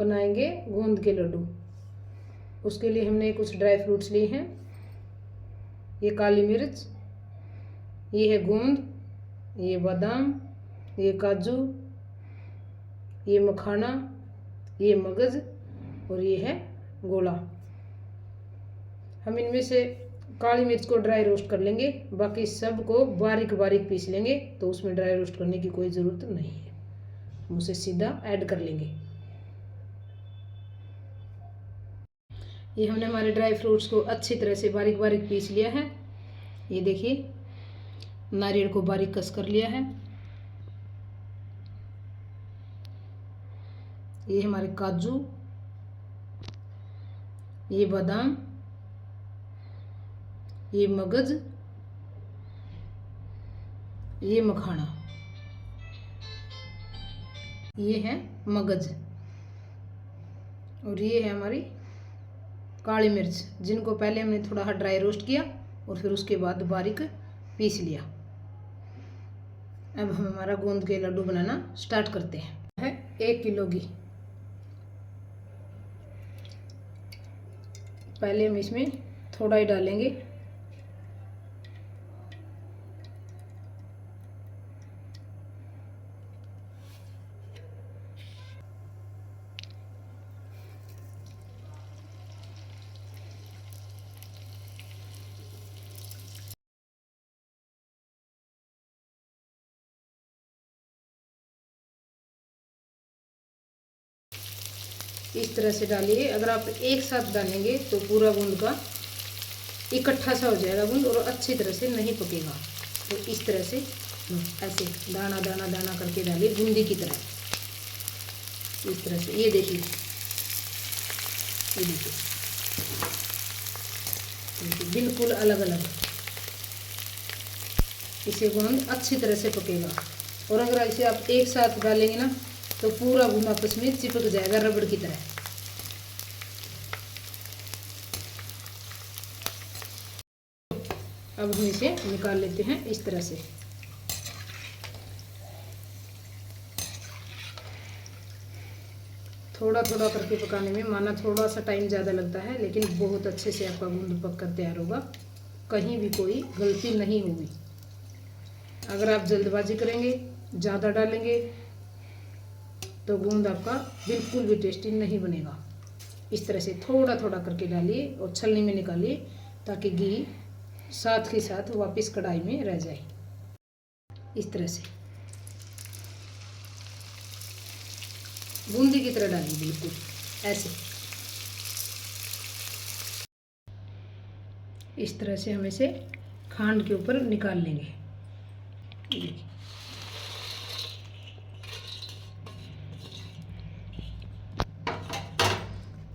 बनाएंगे गोंद के लड्डू। उसके लिए हमने कुछ ड्राई फ्रूट्स लिए हैं। ये काली मिर्च, ये है गोंद, ये बादाम, ये काजू, ये मखाना, ये मगज और ये है गोला। हम इनमें से काली मिर्च को ड्राई रोस्ट कर लेंगे, बाकी सब को बारीक बारीक पीस लेंगे, तो उसमें ड्राई रोस्ट करने की कोई ज़रूरत नहीं है, हम उसे सीधा ऐड कर लेंगे। ये हमने हमारे ड्राई फ्रूट्स को अच्छी तरह से बारीक बारीक पीस लिया है। ये देखिए, नारियल को बारीक कस कर लिया है। ये हमारे काजू, ये बादाम, ये मगज, ये मखाना, ये है मगज और ये है हमारी काली मिर्च, जिनको पहले हमने थोड़ा ड्राई रोस्ट किया और फिर उसके बाद बारीक पीस लिया। अब हम हमारा गोंद के लड्डू बनाना स्टार्ट करते हैं। है 1 किलो घी। पहले हम इसमें थोड़ा ही डालेंगे। इस तरह से डालिए। अगर आप एक साथ डालेंगे तो पूरा गूंद का इकट्ठा सा हो जाएगा गूंद और अच्छी तरह से नहीं पकेगा। तो इस तरह से ऐसे दाना दाना दाना करके डालिए, बूंदी की तरह। इस तरह से ये देखिए, ये देखिए, बिल्कुल अलग अलग। इसे गूंद अच्छी तरह से पकेगा। और अगर इसे आप एक साथ डालेंगे ना तो पूरा गूंद आपस में चिपक जाएगा रबड़ की तरह। अब हम इसे निकाल लेते हैं इस तरह से। थोड़ा थोड़ा करके पकाने में माना थोड़ा सा टाइम ज़्यादा लगता है, लेकिन बहुत अच्छे से आपका गूंद पक कर तैयार होगा, कहीं भी कोई गलती नहीं होगी। अगर आप जल्दबाजी करेंगे, ज़्यादा डालेंगे, तो गूंद आपका बिल्कुल भी टेस्टी नहीं बनेगा। इस तरह से थोड़ा थोड़ा करके डालिए और छलनी में निकालिए, ताकि घी साथ के साथ वापस कढ़ाई में रह जाए। इस तरह से बूंदी की तरह डालिए, बिल्कुल ऐसे। इस तरह से हम इसे खांड के ऊपर निकाल लेंगे।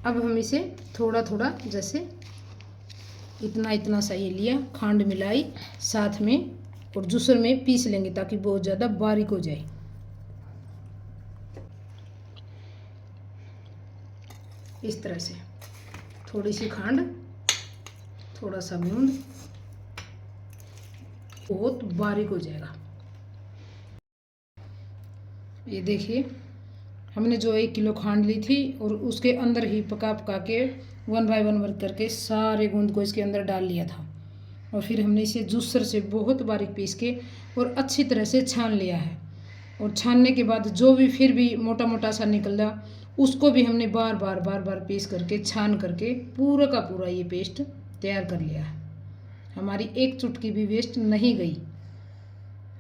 अब हम इसे थोड़ा थोड़ा, जैसे इतना इतना सा ये लिया, खांड मिलाई साथ में और जूसर में पीस लेंगे, ताकि बहुत ज़्यादा बारीक हो जाए। इस तरह से थोड़ी सी खांड, थोड़ा सा गूंद, बहुत बारीक हो जाएगा। ये देखिए, हमने जो 1 किलो खांड ली थी और उसके अंदर ही पका पका के 1 बाय 1 वर्क करके सारे गूंद को इसके अंदर डाल लिया था। और फिर हमने इसे जूसर से बहुत बारीक पीस के और अच्छी तरह से छान लिया है। और छानने के बाद जो भी फिर भी मोटा मोटा सा निकला, उसको भी हमने बार बार बार बार पीस करके छान करके पूरा का पूरा ये पेस्ट तैयार कर लिया है। हमारी एक चुटकी भी वेस्ट नहीं गई।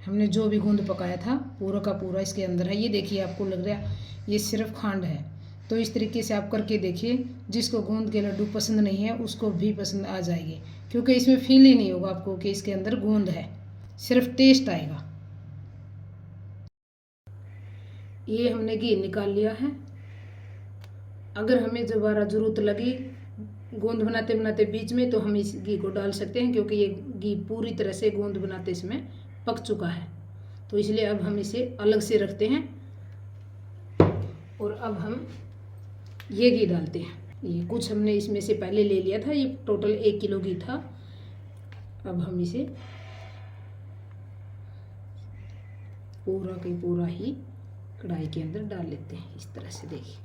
हमने जो भी गूंद पकाया था पूरा का पूरा इसके अंदर है। ये देखिए, आपको लग रहा है ये सिर्फ खांड है, तो इस तरीके से आप करके देखिए। जिसको गोंद के लड्डू पसंद नहीं है उसको भी पसंद आ जाएगी, क्योंकि इसमें फील ही नहीं होगा आपको कि इसके अंदर गोंद है, सिर्फ टेस्ट आएगा। ये हमने घी निकाल लिया है। अगर हमें दोबारा ज़रूरत लगी गोंद बनाते बनाते बीच में, तो हम इस घी को डाल सकते हैं, क्योंकि ये घी पूरी तरह से गोंद बनाते समय पक चुका है। तो इसलिए अब हम इसे अलग से रखते हैं और अब हम ये घी डालते हैं। ये कुछ हमने इसमें से पहले ले लिया था, ये टोटल 1 किलो घी था। अब हम इसे पूरा का पूरा ही कढ़ाई के अंदर डाल लेते हैं। इस तरह से देखिए,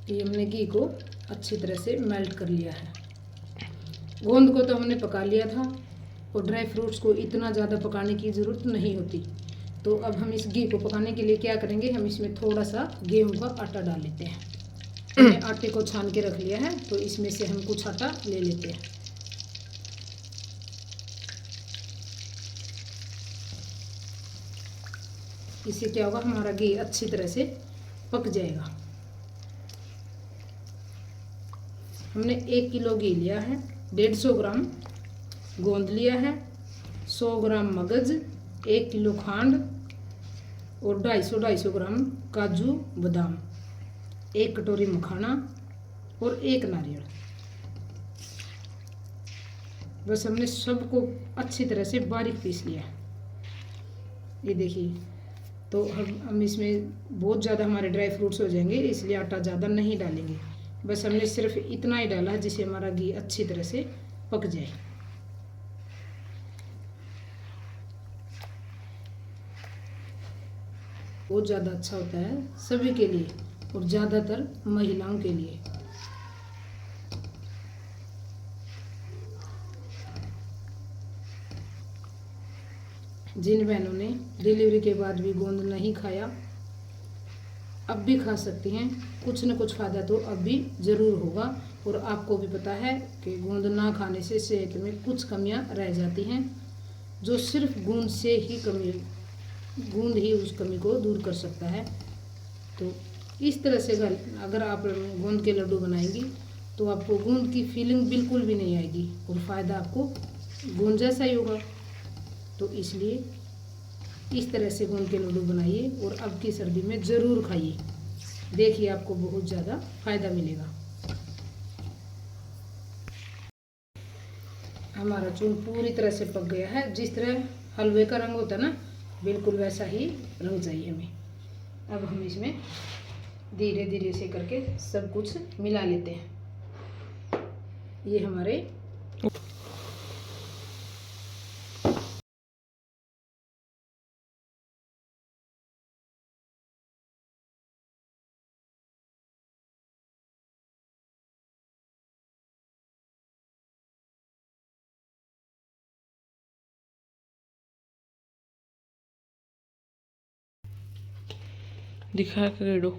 ये हमने घी को अच्छी तरह से मेल्ट कर लिया है। गोंद को तो हमने पका लिया था और ड्राई फ्रूट्स को इतना ज़्यादा पकाने की ज़रूरत नहीं होती। तो अब हम इस घी को पकाने के लिए क्या करेंगे, हम इसमें थोड़ा सा गेहूं का आटा डाल लेते हैं। हमने आटे को छान के रख लिया है, तो इसमें से हम कुछ आटा ले लेते हैं। इससे क्या होगा, हमारा घी अच्छी तरह से पक जाएगा। हमने 1 किलो घी लिया है, 150 ग्राम गोंद लिया है, 100 ग्राम मगज, 1 किलो खांड और 250 ग्राम काजू बादाम, 1 कटोरी मखाना और 1 नारियल। बस हमने सबको अच्छी तरह से बारीक पीस लिया। ये देखिए, तो हम इसमें बहुत ज़्यादा हमारे ड्राई फ्रूट्स हो जाएंगे, इसलिए आटा ज़्यादा नहीं डालेंगे। बस हमने सिर्फ इतना ही डाला जिससे हमारा घी अच्छी तरह से पक जाए। बहुत ज़्यादा अच्छा होता है सभी के लिए और ज़्यादातर महिलाओं के लिए। जिन बहनों ने डिलीवरी के बाद भी गोंद नहीं खाया, अब भी खा सकती हैं। कुछ न कुछ फ़ायदा तो अब भी ज़रूर होगा। और आपको भी पता है कि गोंद ना खाने से सेहत में कुछ कमियां रह जाती हैं, जो सिर्फ गोंद ही उस कमी को दूर कर सकता है। तो इस तरह से अगर आप गोंद के लड्डू बनाएंगी तो आपको गोंद की फीलिंग बिल्कुल भी नहीं आएगी और फ़ायदा आपको गोंद जैसा ही होगा। तो इसलिए इस तरह से गोंद के लड्डू बनाइए और अब की सर्दी में ज़रूर खाइए। देखिए, आपको बहुत ज़्यादा फ़ायदा मिलेगा। हमारा चूर्ण पूरी तरह से पक गया है। जिस तरह हलवे का रंग होता है ना, बिल्कुल वैसा ही रंग चाहिए हमें। अब हम इसमें धीरे धीरे से करके सब कुछ मिला लेते हैं। ये हमारे दिखा के दो।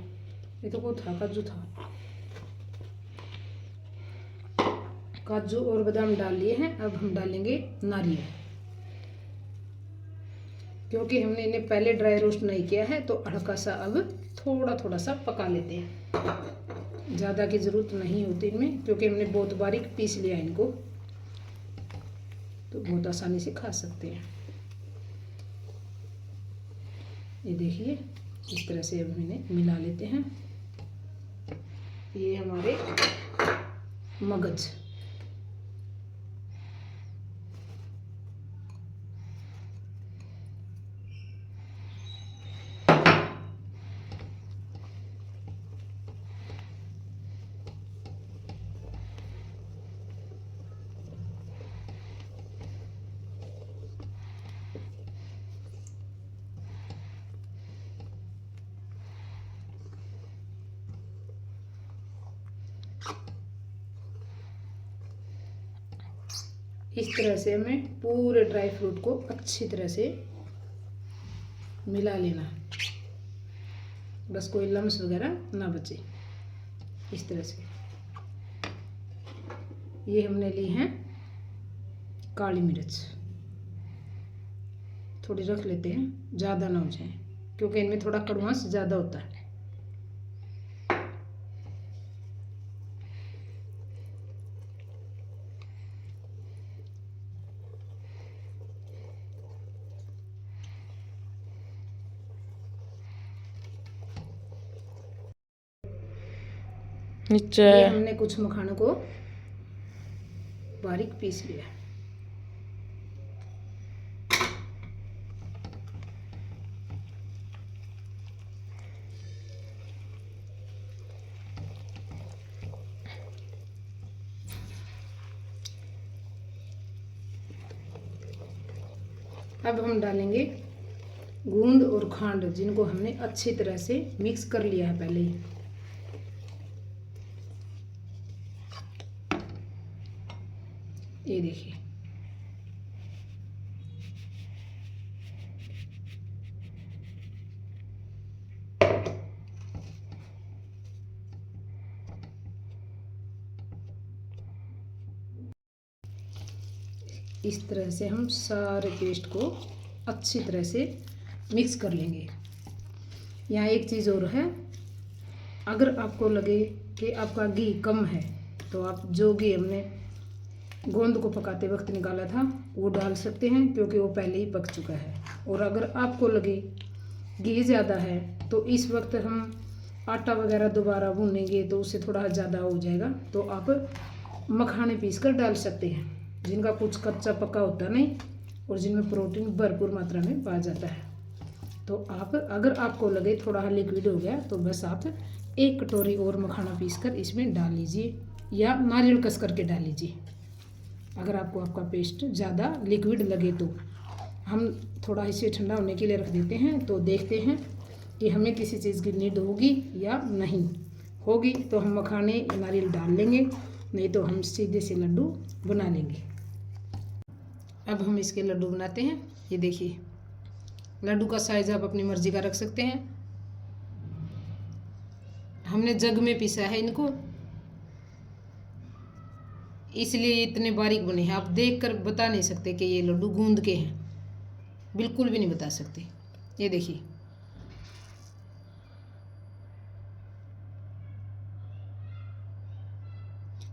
ये तो वो था, काजू था। काजू और बादाम डाल लिए हैं। अब हम डालेंगे नारियल। क्योंकि हमने इन्हें पहले ड्राई रोस्ट नहीं किया है, तो हल्का सा अब थोड़ा थोड़ा सा पका लेते हैं। ज़्यादा की ज़रूरत नहीं होती इनमें, क्योंकि हमने बहुत बारीक पीस लिया इनको, तो बहुत आसानी से खा सकते हैं। ये देखिए, इस तरह से अब इन्हें मिला लेते हैं। ये हमारे मगज, इस तरह से हमें पूरे ड्राई फ्रूट को अच्छी तरह से मिला लेना, बस कोई लम्स वगैरह ना बचे। इस तरह से ये हमने ली हैं काली मिर्च, थोड़ी रख लेते हैं, ज़्यादा ना हो जाए, क्योंकि इनमें थोड़ा कड़वास ज़्यादा होता है। नीचे ये हमने कुछ मखानों को बारीक पीस लिया। अब हम डालेंगे गूंद और खांड, जिनको हमने अच्छी तरह से मिक्स कर लिया है पहले ही। ये देखिए, इस तरह से हम सारे पेस्ट को अच्छी तरह से मिक्स कर लेंगे। यहाँ एक चीज़ और है, अगर आपको लगे कि आपका घी कम है तो आप जो घी हमने गोंद को पकाते वक्त निकाला था वो डाल सकते हैं, क्योंकि वो पहले ही पक चुका है। और अगर आपको लगे घी ज़्यादा है तो इस वक्त हम आटा वगैरह दोबारा भूनेंगे तो उससे थोड़ा ज़्यादा हो जाएगा, तो आप मखाने पीस कर डाल सकते हैं, जिनका कुछ कच्चा पक्का होता नहीं और जिनमें प्रोटीन भरपूर मात्रा में पाया जाता है। तो आप, अगर आपको लगे थोड़ा लिक्विड हो गया तो बस आप 1 कटोरी और मखाना पीस कर इसमें डाल लीजिए, या नारियल कस करके डाल लीजिए। अगर आपको आपका पेस्ट ज़्यादा लिक्विड लगे तो हम थोड़ा इसे ठंडा होने के लिए रख देते हैं, तो देखते हैं कि हमें किसी चीज़ की नीड होगी या नहीं होगी, तो हम मखाने नारियल डाल लेंगे, नहीं तो हम सीधे से लड्डू बना लेंगे। अब हम इसके लड्डू बनाते हैं। ये देखिए, लड्डू का साइज आप अपनी मर्जी का रख सकते हैं। हमने जग में पीसा है इनको, इसलिए इतने बारीक बने हैं। आप देखकर बता नहीं सकते कि ये लड्डू गूंद के हैं, बिल्कुल भी नहीं बता सकते। ये देखिए,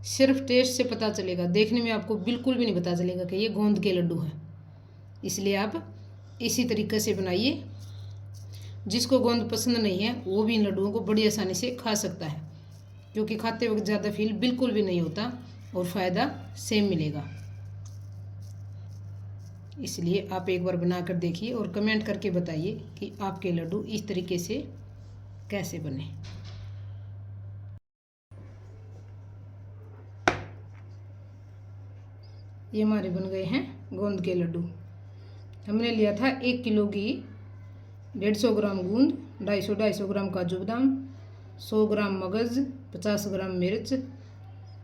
सिर्फ टेस्ट से पता चलेगा, देखने में आपको बिल्कुल भी नहीं पता चलेगा कि ये गोंद के लड्डू हैं। इसलिए आप इसी तरीके से बनाइए। जिसको गोंद पसंद नहीं है वो भी इन लड्डुओं को बड़ी आसानी से खा सकता है, क्योंकि खाते वक्त ज़्यादा फील बिल्कुल भी नहीं होता और फ़ायदा सेम मिलेगा। इसलिए आप एक बार बना कर देखिए और कमेंट करके बताइए कि आपके लड्डू इस तरीके से कैसे बने। ये हमारे बन गए हैं गोंद के लड्डू। हमने लिया था 1 किलो घी, 150 ग्राम गूंद, 250 ग्राम काजू बादाम, 100 ग्राम मगज़, 50 ग्राम मिर्च।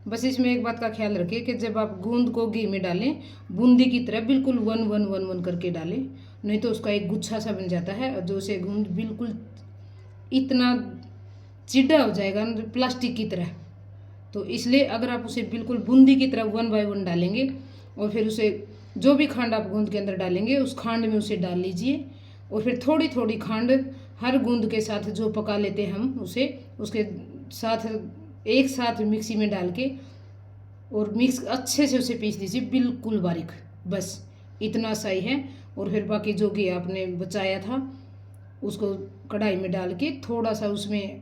बस इसमें एक बात का ख्याल रखिए कि जब आप गूंद को घी में डालें, बूंदी की तरह बिल्कुल 1-1-1-1 करके डालें, नहीं तो उसका एक गुच्छा सा बन जाता है और जो से गूंद बिल्कुल इतना चिढ़ा हो जाएगा प्लास्टिक की तरह। तो इसलिए अगर आप उसे बिल्कुल बूंदी की तरह 1 बाय 1 डालेंगे और फिर उसे जो भी खांड आप गूंद के अंदर डालेंगे उस खांड में उसे डाल लीजिए, और फिर थोड़ी थोड़ी खांड हर गूंद के साथ जो पका लेते हैं हम उसे उसके साथ एक साथ मिक्सी में डाल के और मिक्स अच्छे से उसे पीस दीजिए बिल्कुल बारीक। बस इतना सही है। और फिर बाकी जो घी आपने बचाया था उसको कढ़ाई में डाल के थोड़ा सा उसमें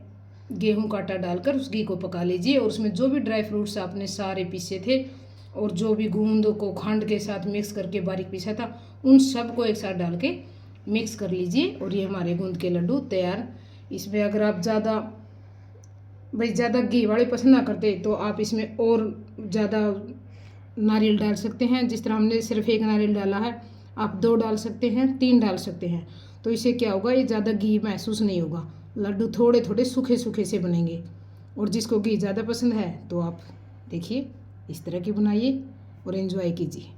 गेहूं का आटा डालकर उस घी को पका लीजिए, और उसमें जो भी ड्राई फ्रूट्स आपने सारे पीसे थे और जो भी गूंद को खांड के साथ मिक्स करके बारीक पीसा था उन सब को एक साथ डाल के मिक्स कर लीजिए, और ये हमारे गूंद के लड्डू तैयार। इसमें अगर आप ज़्यादा घी वाले पसंद ना करते तो आप इसमें और ज़्यादा नारियल डाल सकते हैं। जिस तरह हमने सिर्फ 1 नारियल डाला है, आप 2 डाल सकते हैं, 3 डाल सकते हैं। तो इससे क्या होगा, ये ज़्यादा घी महसूस नहीं होगा, लड्डू थोड़े थोड़े सूखे सूखे से बनेंगे। और जिसको घी ज़्यादा पसंद है तो आप देखिए इस तरह की बनाइए और एंजॉय कीजिए।